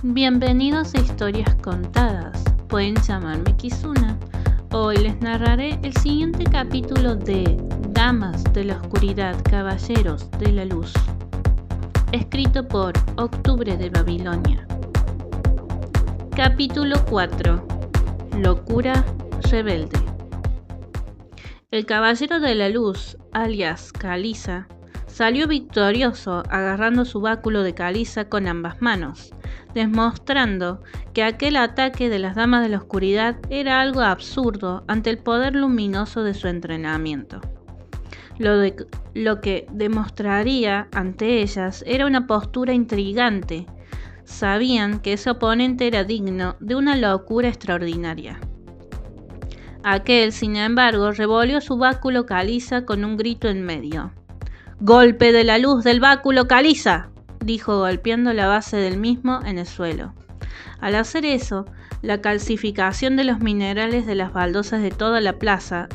Bienvenidos a Historias Contadas. Pueden llamarme Kizuna. Hoy les narraré el siguiente capítulo de Damas de la Oscuridad, Caballeros de la Luz, escrito por Octubre de Babilonia. Capítulo 4. Locura rebelde. El Caballero de la Luz, alias Caliza, salió victorioso agarrando su báculo de caliza con ambas manos, demostrando que aquel ataque de las Damas de la Oscuridad era algo absurdo ante el poder luminoso de su entrenamiento. Lo que demostraría ante ellas era una postura intrigante. Sabían que ese oponente era digno de una locura extraordinaria. Aquel, sin embargo, revolvió su báculo caliza con un grito en medio. «¡Golpe de la luz del báculo caliza!», dijo golpeando la base del mismo en el suelo. Al hacer eso, la calcificación de los minerales de las baldosas de toda la plaza,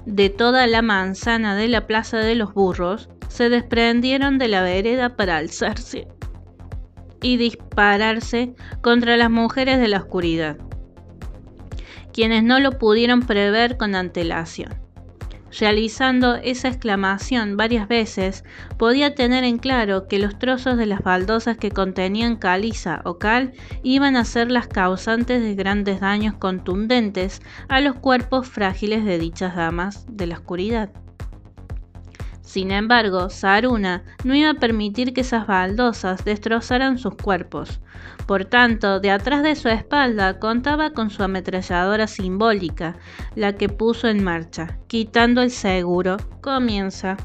de toda la manzana de la Plaza de los Burros, se desprendieron de la vereda para alzarse y dispararse contra las mujeres de la oscuridad, quienes no lo pudieron prever con antelación. Realizando esa exclamación varias veces, podía tener en claro que los trozos de las baldosas que contenían caliza o cal iban a ser las causantes de grandes daños contundentes a los cuerpos frágiles de dichas damas de la oscuridad. Sin embargo, Saruna no iba a permitir que esas baldosas destrozaran sus cuerpos. Por tanto, de atrás de su espalda contaba con su ametralladora simbólica, la que puso en marcha. Quitando el seguro, comienza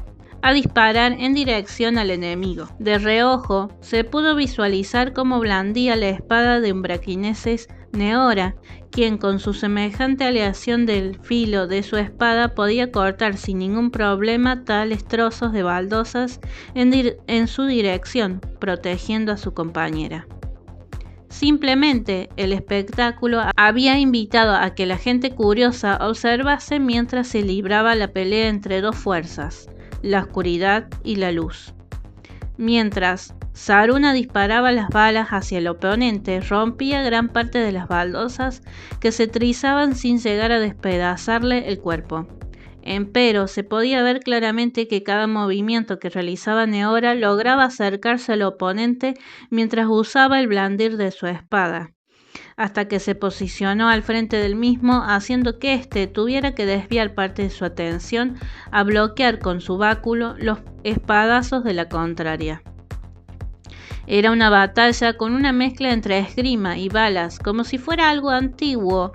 a disparar en dirección al enemigo. De reojo, se pudo visualizar cómo blandía la espada de Umbraquineses Neora, quien con su semejante aleación del filo de su espada podía cortar sin ningún problema tales trozos de baldosas en su dirección, protegiendo a su compañera. Simplemente el espectáculo había invitado a que la gente curiosa observase mientras se libraba la pelea entre dos fuerzas, la oscuridad y la luz. Mientras Saruna disparaba las balas hacia el oponente, rompía gran parte de las baldosas que se trizaban sin llegar a despedazarle el cuerpo. Empero se podía ver claramente que cada movimiento que realizaba Neora lograba acercarse al oponente mientras usaba el blandir de su espada, hasta que se posicionó al frente del mismo, haciendo que éste tuviera que desviar parte de su atención a bloquear con su báculo los espadazos de la contraria. Era una batalla con una mezcla entre esgrima y balas, como si fuera algo antiguo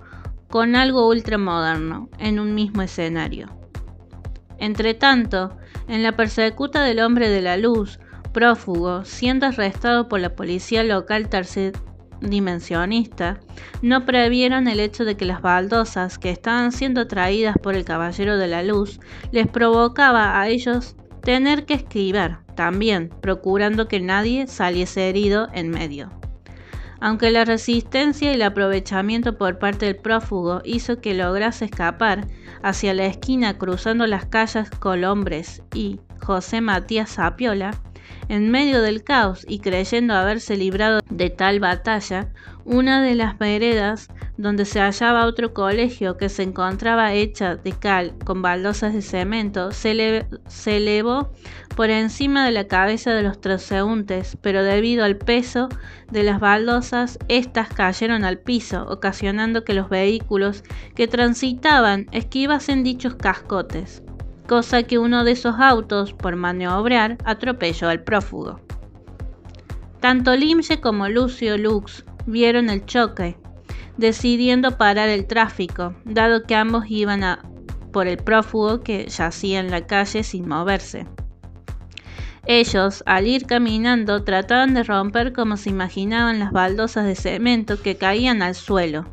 con algo ultramoderno, en un mismo escenario. Entretanto, en la persecuta del hombre de la luz, prófugo, siendo arrestado por la policía local tercerdimensionista, no previeron el hecho de que las baldosas que estaban siendo traídas por el Caballero de la Luz les provocaba a ellos tener que esquivar, también procurando que nadie saliese herido en medio. Aunque la resistencia y el aprovechamiento por parte del prófugo hizo que lograse escapar hacia la esquina cruzando las calles Colombres y José Matías Zapiola, en medio del caos y creyendo haberse librado de tal batalla, una de las veredas donde se hallaba otro colegio que se encontraba hecha de cal con baldosas de cemento se elevó por encima de la cabeza de los transeúntes, pero debido al peso de las baldosas, estas cayeron al piso, ocasionando que los vehículos que transitaban esquivasen dichos cascotes, cosa que uno de esos autos, por maniobrar, atropelló al prófugo. Tanto Limge como Lucio Lux vieron el choque, decidiendo parar el tráfico, dado que ambos iban por el prófugo que yacía en la calle sin moverse. Ellos, al ir caminando, trataban de romper como se imaginaban las baldosas de cemento que caían al suelo,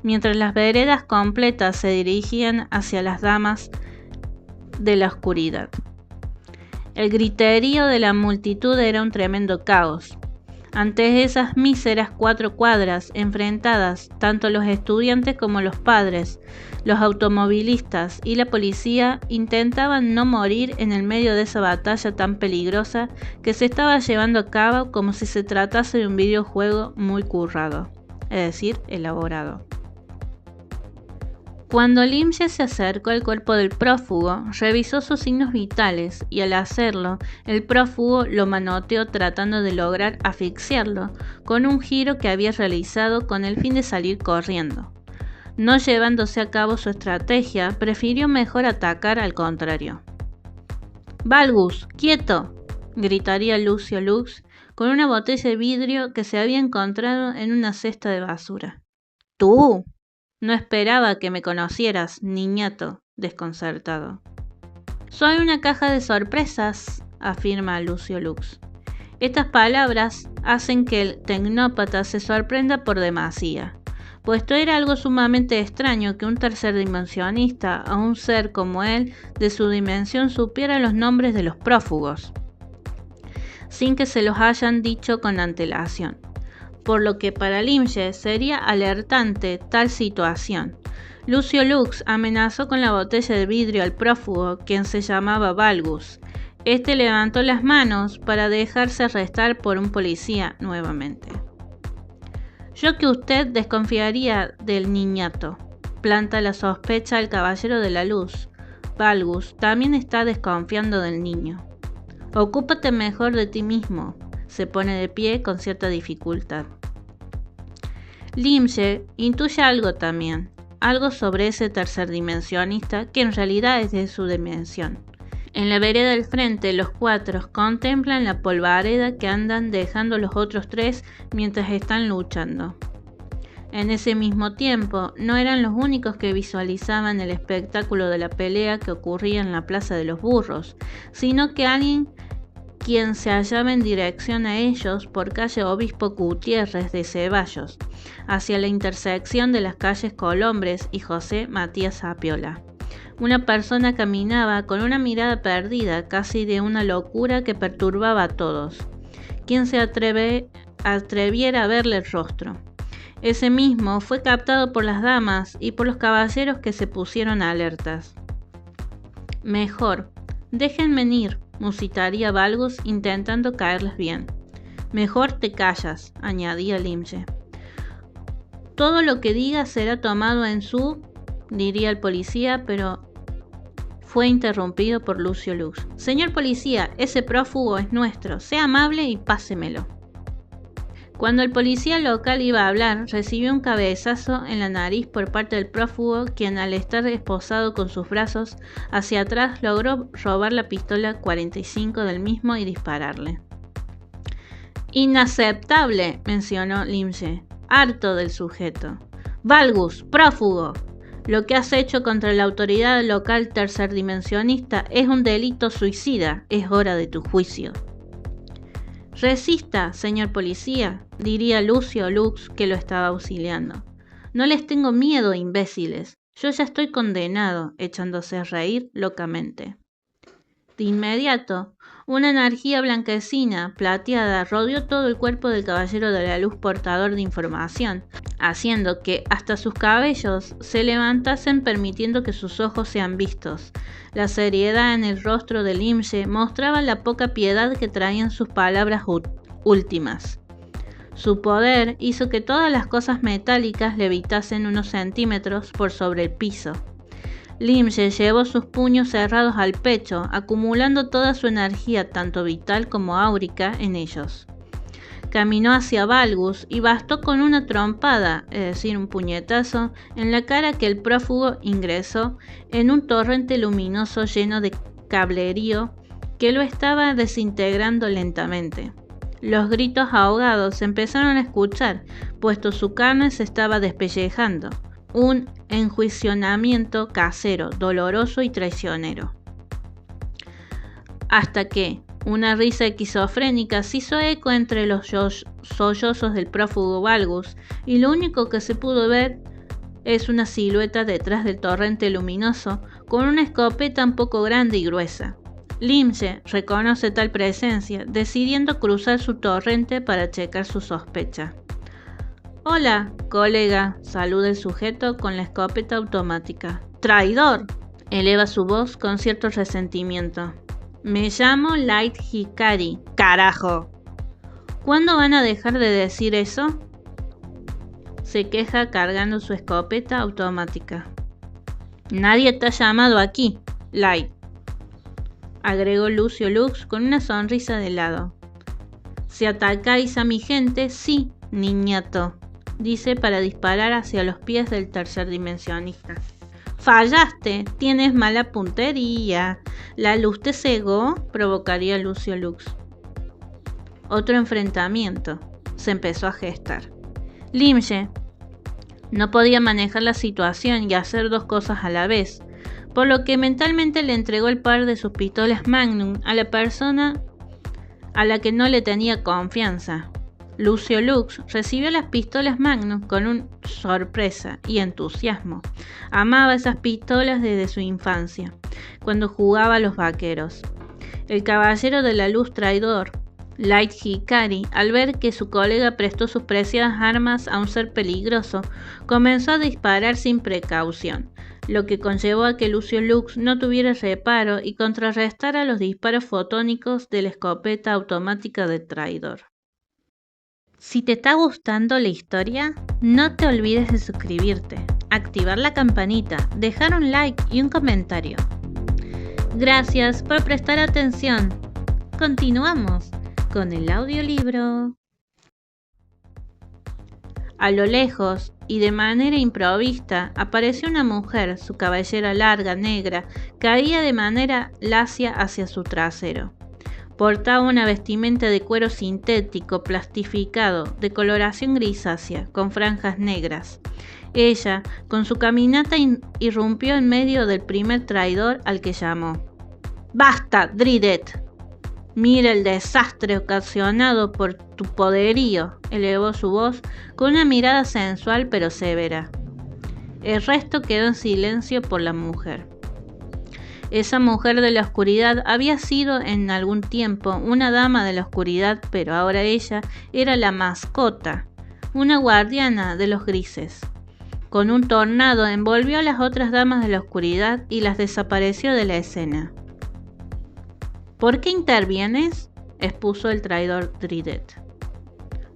mientras las veredas completas se dirigían hacia las damas de la oscuridad. El griterío de la multitud era un tremendo caos. Ante esas míseras 4 cuadras enfrentadas, tanto los estudiantes como los padres Los automovilistas y la policía intentaban no morir en el medio de esa batalla tan peligrosa que se estaba llevando a cabo como si se tratase de un videojuego muy currado, es decir, elaborado. Cuando Limche se acercó al cuerpo del prófugo, revisó sus signos vitales y al hacerlo, el prófugo lo manoteó tratando de lograr asfixiarlo con un giro que había realizado con el fin de salir corriendo. No llevándose a cabo su estrategia, prefirió mejor atacar al contrario. «¡Valgus, quieto!», gritaría Lucio Lux con una botella de vidrio que se había encontrado en una cesta de basura. «¿Tú? No esperaba que me conocieras, niñato», desconcertado. «Soy una caja de sorpresas», afirma Lucio Lux. Estas palabras hacen que el tecnópata se sorprenda por demasía, puesto era algo sumamente extraño que un tercerdimensionista o un ser como él de su dimensión supiera los nombres de los prófugos, sin que se los hayan dicho con antelación. Por lo que para Limche sería alertante tal situación. Lucio Lux amenazó con la botella de vidrio al prófugo, quien se llamaba Valgus. Este levantó las manos para dejarse arrestar por un policía nuevamente. «Yo que usted desconfiaría del niñato», planta la sospecha al caballero de la luz. «Valgus también está desconfiando del niño». «Ocúpate mejor de ti mismo», se pone de pie con cierta dificultad. Limche intuye algo también, algo sobre ese tercerdimensionista que en realidad es de su dimensión. En la vereda del frente, los cuatro contemplan la polvareda que andan dejando los otros tres mientras están luchando. En ese mismo tiempo, no eran los únicos que visualizaban el espectáculo de la pelea que ocurría en la Plaza de los Burros, sino que alguien quien se hallaba en dirección a ellos por calle Obispo Gutiérrez de Ceballos, hacia la intersección de las calles Colombres y José Matías Apiola. Una persona caminaba con una mirada perdida, casi de una locura que perturbaba a todos. ¿Quién se atreviera a verle el rostro? Ese mismo fue captado por las damas y por los caballeros que se pusieron alertas. «Mejor, déjenme ir», musitaría Valgus intentando caerles bien. «Mejor te callas», añadía Limche. «Todo lo que diga será tomado en su», diría el policía, pero fue interrumpido por Lucio Lux. «Señor policía, ese prófugo es nuestro, sea amable y pásemelo». Cuando el policía local iba a hablar, recibió un cabezazo en la nariz por parte del prófugo, quien al estar esposado con sus brazos hacia atrás logró robar la pistola 45 del mismo y dispararle. «Inaceptable», mencionó Limche, harto del sujeto. «Valgus, prófugo, lo que has hecho contra la autoridad local tercerdimensionista es un delito suicida, es hora de tu juicio». «Resista, señor policía», diría Lucio Lux, que lo estaba auxiliando. «No les tengo miedo, imbéciles. Yo ya estoy condenado», echándose a reír locamente. De inmediato, una energía blanquecina, plateada, rodeó todo el cuerpo del caballero de la luz portador de información, haciendo que hasta sus cabellos se levantasen permitiendo que sus ojos sean vistos. La seriedad en el rostro de Limche mostraba la poca piedad que traían sus palabras últimas. Su poder hizo que todas las cosas metálicas levitasen unos centímetros por sobre el piso. Limche llevó sus puños cerrados al pecho, acumulando toda su energía, tanto vital como áurica, en ellos. Caminó hacia Valgus y bastó con una trompada, es decir, un puñetazo, en la cara que el prófugo ingresó en un torrente luminoso lleno de cablerío que lo estaba desintegrando lentamente. Los gritos ahogados empezaron a escuchar, puesto su carne se estaba despellejando. Un enjuiciamiento casero, doloroso y traicionero. Hasta que una risa esquizofrénica se hizo eco entre los sollozos del prófugo Valgus, y lo único que se pudo ver es una silueta detrás del torrente luminoso con una escopeta un poco grande y gruesa. Limche reconoce tal presencia, decidiendo cruzar su torrente para checar su sospecha. Hola, colega, saluda el sujeto con la escopeta automática. ¡Traidor!, eleva su voz con cierto resentimiento. Me llamo Light Hikari. ¡Carajo! ¿Cuándo van a dejar de decir eso?, se queja cargando su escopeta automática. Nadie te ha llamado aquí, Light, agregó Lucio Lux con una sonrisa de lado. Si atacáis a mi gente, sí, niñato, dice para disparar hacia los pies del tercer dimensionista. Fallaste, tienes mala puntería. ¿La luz te cegó?, provocaría Lucio Lux. Otro enfrentamiento se empezó a gestar. Limje no podía manejar la situación y hacer dos cosas a la vez, por lo que mentalmente le entregó el par de sus pistolas Magnum a la persona a la que no le tenía confianza. Lucio Lux recibió las pistolas Magnum con sorpresa y entusiasmo. Amaba esas pistolas desde su infancia, cuando jugaba a los vaqueros. El caballero de la luz traidor, Light Hikari, al ver que su colega prestó sus preciadas armas a un ser peligroso, comenzó a disparar sin precaución, lo que conllevó a que Lucio Lux no tuviera reparo y contrarrestara los disparos fotónicos de la escopeta automática del traidor. Si te está gustando la historia, no te olvides de suscribirte, activar la campanita, dejar un like y un comentario. Gracias por prestar atención. Continuamos con el audiolibro. A lo lejos y de manera improvista apareció una mujer, su cabellera larga, negra, caía de manera lacia hacia su trasero. Portaba una vestimenta de cuero sintético plastificado, de coloración grisácea, con franjas negras. Ella, con su caminata, irrumpió en medio del primer traidor al que llamó. ¡Basta, Dridet! Mira el desastre ocasionado por tu poderío, elevó su voz con una mirada sensual pero severa. El resto quedó en silencio por la mujer. Esa mujer de la oscuridad había sido en algún tiempo una dama de la oscuridad, pero ahora ella era la mascota, una guardiana de los grises. Con un tornado envolvió a las otras damas de la oscuridad y las desapareció de la escena. ¿Por qué intervienes?, expuso el traidor Dridet.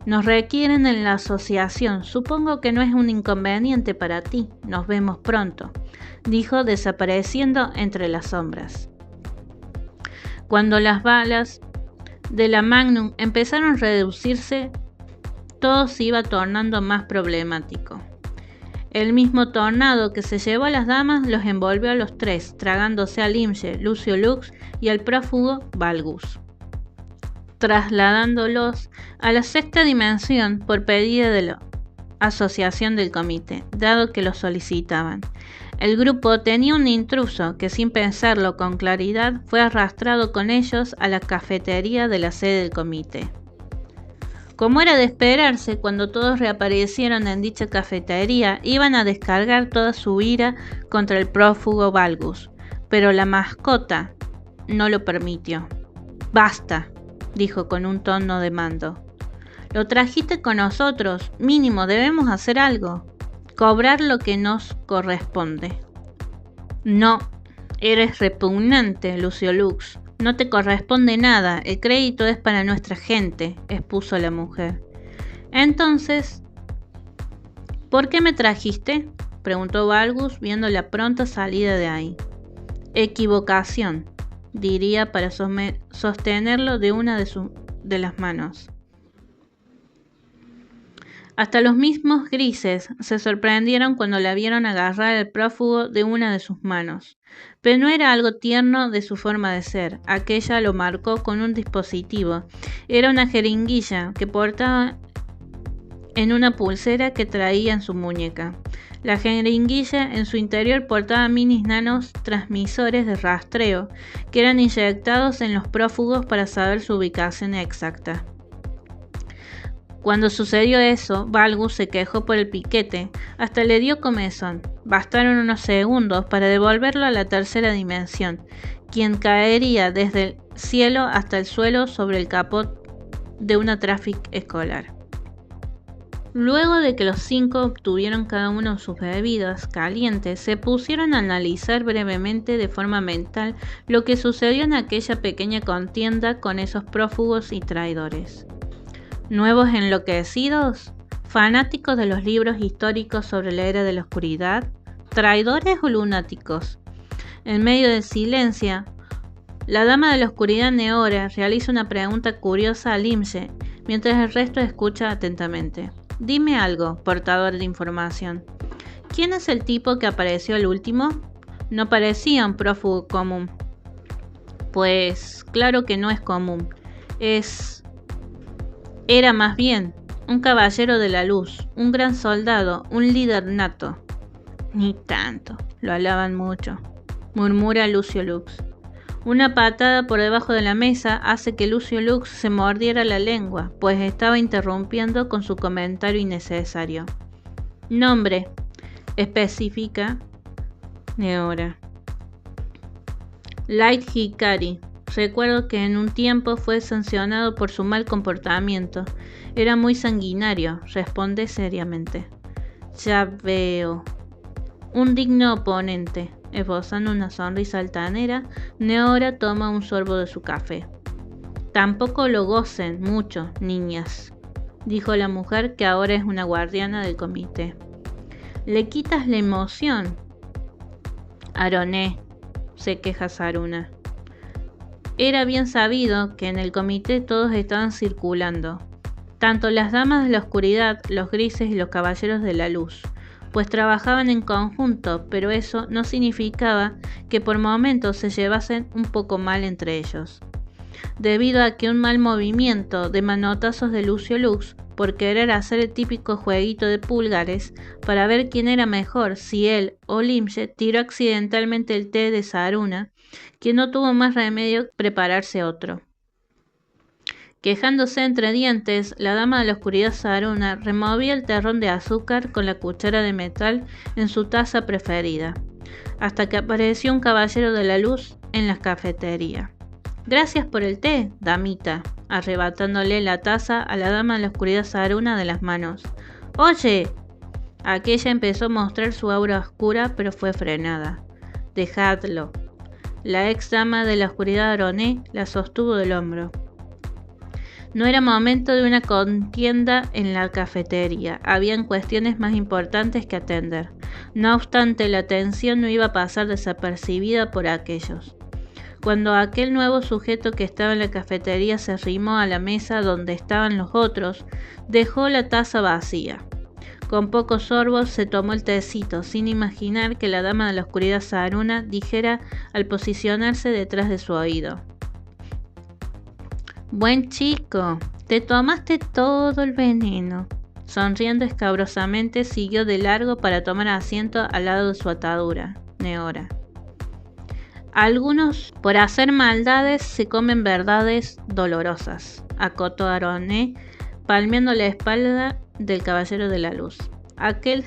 Nos requieren en la asociación. Supongo que no es un inconveniente para ti. Nos vemos pronto, dijo desapareciendo entre las sombras. Cuando las balas de la Magnum empezaron a reducirse, todo se iba tornando más problemático. El mismo tornado que se llevó a las damas los envolvió a los tres, tragándose a Limje, Lucio Lux y al prófugo Valgus, trasladándolos a la sexta dimensión por pedido de la asociación del comité, dado que lo solicitaban. El grupo tenía un intruso que, sin pensarlo con claridad, fue arrastrado con ellos a la cafetería de la sede del comité. Como era de esperarse, cuando todos reaparecieron en dicha cafetería, iban a descargar toda su ira contra el prófugo Valgus, pero la mascota no lo permitió. «Basta», dijo con un tono de mando. «Lo trajiste con nosotros, mínimo debemos hacer algo. Cobrar lo que nos corresponde». «No, eres repugnante, Lucio Lux. No te corresponde nada, el crédito es para nuestra gente», expuso la mujer. «Entonces, ¿por qué me trajiste?», preguntó Valgus viendo la pronta salida de ahí. «Equivocación», diría para sostenerlo de una de las manos. Hasta los mismos grises se sorprendieron cuando la vieron agarrar al prófugo de una de sus manos. Pero no era algo tierno de su forma de ser. Aquella lo marcó con un dispositivo. Era una jeringuilla que portaba en una pulsera que traía en su muñeca. La jeringuilla en su interior portaba minis nanos transmisores de rastreo que eran inyectados en los prófugos para saber su ubicación exacta. Cuando sucedió eso, Valgus se quejó por el piquete, hasta le dio comezón. Bastaron unos segundos para devolverlo a la tercera dimensión, quien caería desde el cielo hasta el suelo sobre el capot de una Traffic escolar. Luego de que los 5 obtuvieron cada uno sus bebidas calientes, se pusieron a analizar brevemente de forma mental lo que sucedió en aquella pequeña contienda con esos prófugos y traidores. ¿Nuevos enloquecidos? ¿Fanáticos de los libros históricos sobre la era de la oscuridad? ¿Traidores o lunáticos? En medio del silencio, la dama de la oscuridad Neora realiza una pregunta curiosa a Limshe, mientras el resto escucha atentamente. Dime algo, portador de información. ¿Quién es el tipo que apareció el último? No parecía un prófugo común. Pues claro que no es común. Era más bien un caballero de la luz, un gran soldado, un líder nato. Ni tanto, lo alaban mucho, murmura Lucio Lux. Una patada por debajo de la mesa hace que Lucio Lux se mordiera la lengua, pues estaba interrumpiendo con su comentario innecesario. Nombre, especifica Neora. Light Hikari. Recuerdo que en un tiempo fue sancionado por su mal comportamiento. Era muy sanguinario, responde seriamente. Ya veo. Un digno oponente. Esbozando una sonrisa altanera, Neora toma un sorbo de su café. Tampoco lo gocen mucho, niñas, dijo la mujer que ahora es una guardiana del comité. Le quitas la emoción. Aroné, se queja Saruna. Era bien sabido que en el comité todos estaban circulando, tanto las damas de la oscuridad, los grises y los caballeros de la luz, pues trabajaban en conjunto, pero eso no significaba que por momentos se llevasen un poco mal entre ellos, debido a que un mal movimiento de manotazos de Lucio Lux, por querer hacer el típico jueguito de pulgares para ver quién era mejor, si él o Limshe, tiró accidentalmente el té de Saruna, quien no tuvo más remedio que prepararse otro. Quejándose entre dientes, la dama de la oscuridad Saruna removía el terrón de azúcar con la cuchara de metal en su taza preferida, hasta que apareció un caballero de la luz en la cafetería. Gracias por el té, damita, arrebatándole la taza a la dama de la oscuridad Saruna de las manos. Oye, aquella empezó a mostrar su aura oscura, pero fue frenada. Dejadlo. La ex dama de la oscuridad Aroné la sostuvo del hombro. No era momento de una contienda en la cafetería, habían cuestiones más importantes que atender. No obstante, la atención no iba a pasar desapercibida por aquellos. Cuando aquel nuevo sujeto que estaba en la cafetería se arrimó a la mesa donde estaban los otros, dejó la taza vacía. Con pocos sorbos se tomó el tecito, sin imaginar que la dama de la oscuridad Saruna dijera al posicionarse detrás de su oído. Buen chico, te tomaste todo el veneno. Sonriendo escabrosamente, siguió de largo para tomar asiento al lado de su atadura, Neora. Algunos, por hacer maldades, se comen verdades dolorosas, acotó Aroné, palmeando la espalda del caballero de la luz. Aquel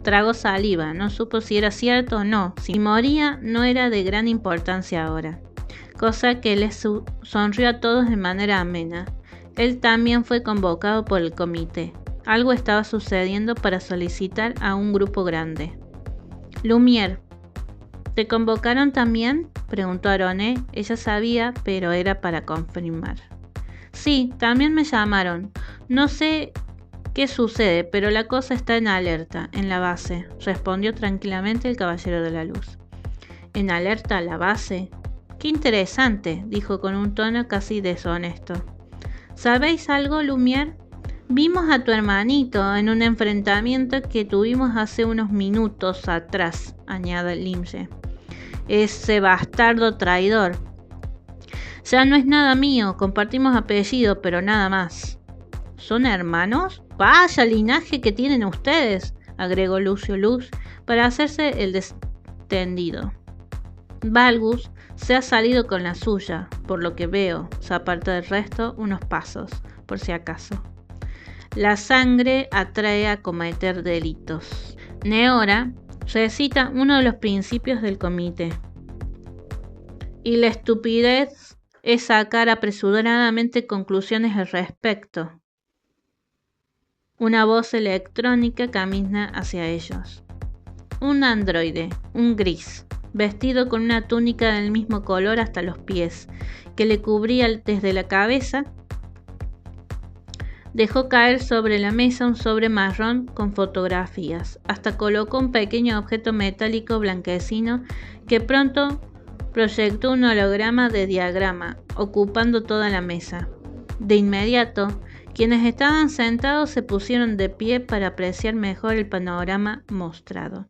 tragó saliva, no supo si era cierto o no. Si moría, no era de gran importancia ahora. Cosa que les sonrió a todos de manera amena. Él también fue convocado por el comité. Algo estaba sucediendo para solicitar a un grupo grande. Lumière, ¿te convocaron también?, preguntó Aroné. Ella sabía, pero era para confirmar. Sí, también me llamaron. No sé qué sucede, pero la cosa está en alerta, en la base, respondió tranquilamente el caballero de la luz. ¿En alerta la base? Qué interesante, dijo con un tono casi deshonesto. ¿Sabéis algo, Lumière? Vimos a tu hermanito en un enfrentamiento que tuvimos hace unos minutos atrás, añade Limshe. Ese bastardo traidor. Ya no es nada mío, compartimos apellido, pero nada más. ¿Son hermanos? Vaya linaje que tienen ustedes, agregó Lucio Lux para hacerse el destendido. Valgus se ha salido con la suya, por lo que veo, se aparta del resto unos pasos, por si acaso. La sangre atrae a cometer delitos. Neora recita uno de los principios del comité. Y la estupidez es sacar apresuradamente conclusiones al respecto. Una voz electrónica camina hacia ellos. Un androide, un gris, vestido con una túnica del mismo color hasta los pies, que le cubría desde la cabeza, dejó caer sobre la mesa un sobre marrón con fotografías. Hasta colocó un pequeño objeto metálico blanquecino que pronto proyectó un holograma de diagrama, ocupando toda la mesa. De inmediato, quienes estaban sentados se pusieron de pie para apreciar mejor el panorama mostrado.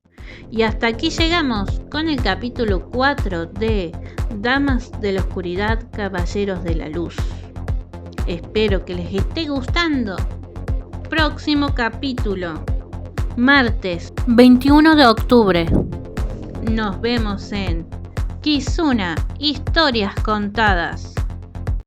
Y hasta aquí llegamos con el capítulo 4 de Damas de la Oscuridad, Caballeros de la Luz. Espero que les esté gustando. Próximo capítulo, martes 21 de octubre. Nos vemos en Kizuna, Historias Contadas.